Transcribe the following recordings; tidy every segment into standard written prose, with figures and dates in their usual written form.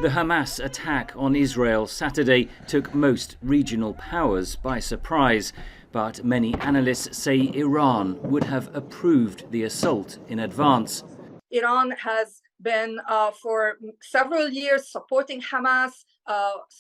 The Hamas attack on Israel Saturday took most regional powers by surprise, but many analysts say Iran would have approved the assault in advance. Iran has been for several years supporting Hamas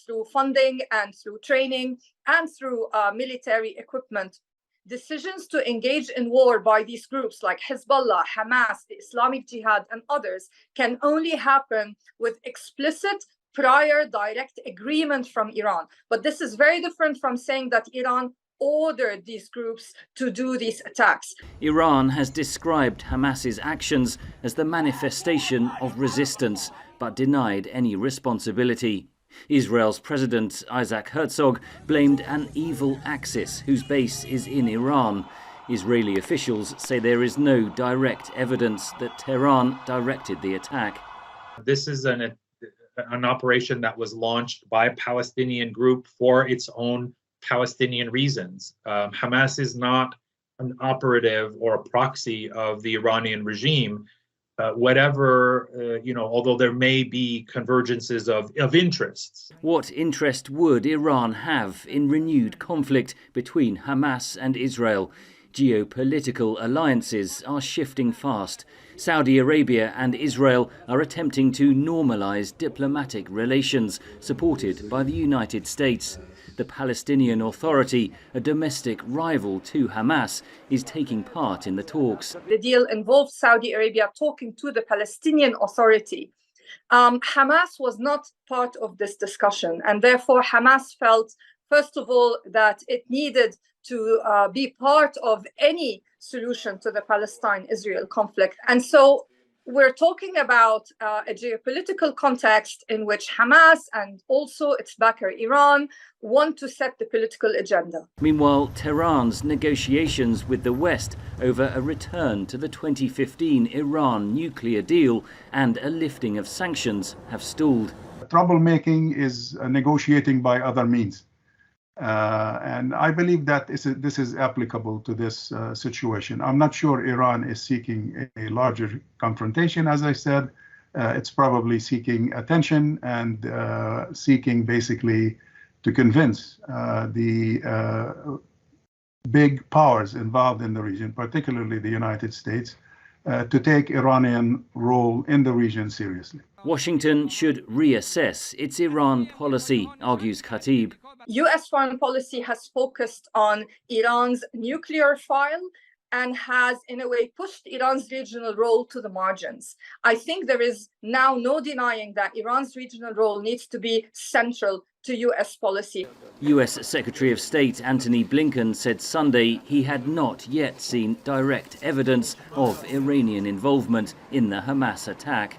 through funding and through training and through military equipment. Decisions to engage in war by these groups like Hezbollah, Hamas, the Islamic Jihad, and others can only happen with explicit prior direct agreement from Iran. But this is very different from saying that Iran ordered these groups to do these attacks. Iran has described Hamas's actions as the manifestation of resistance, but denied any responsibility. Israel's President Isaac Herzog blamed an evil axis whose base is in Iran. Israeli officials say there is no direct evidence that Tehran directed the attack. This is an operation that was launched by a Palestinian group for its own Palestinian reasons. Hamas is not an operative or a proxy of the Iranian regime. Although there may be convergences of interests. What interest would Iran have in renewed conflict between Hamas and Israel? Geopolitical alliances are shifting fast. Saudi Arabia and Israel are attempting to normalize diplomatic relations, supported by the United States. The Palestinian Authority, a domestic rival to Hamas, is taking part in the talks. The deal involved Saudi Arabia talking to the Palestinian Authority. Hamas was not part of this discussion, and therefore Hamas felt, first of all, that it needed to be part of any solution to the Palestine-Israel conflict. And so we're talking about a geopolitical context in which Hamas and also its backer Iran want to set the political agenda. Meanwhile, Tehran's negotiations with the West over a return to the 2015 Iran nuclear deal and a lifting of sanctions have stalled. Troublemaking is negotiating by other means. And I believe that this is applicable to this situation. I'm not sure Iran is seeking a larger confrontation. As I said, it's probably seeking attention and seeking basically to convince the big powers involved in the region, particularly the United States, to take Iranian role in the region seriously. Washington should reassess its Iran policy, argues Khatib. U.S. foreign policy has focused on Iran's nuclear file and has, in a way, pushed Iran's regional role to the margins. I think there is now no denying that Iran's regional role needs to be central to U.S. policy. U.S. Secretary of State Antony Blinken said Sunday he had not yet seen direct evidence of Iranian involvement in the Hamas attack.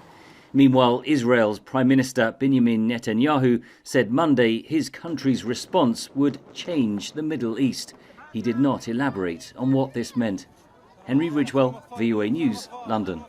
Meanwhile, Israel's Prime Minister Benjamin Netanyahu said Monday his country's response would change the Middle East. He did not elaborate on what this meant. Henry Ridgewell, VOA News, London.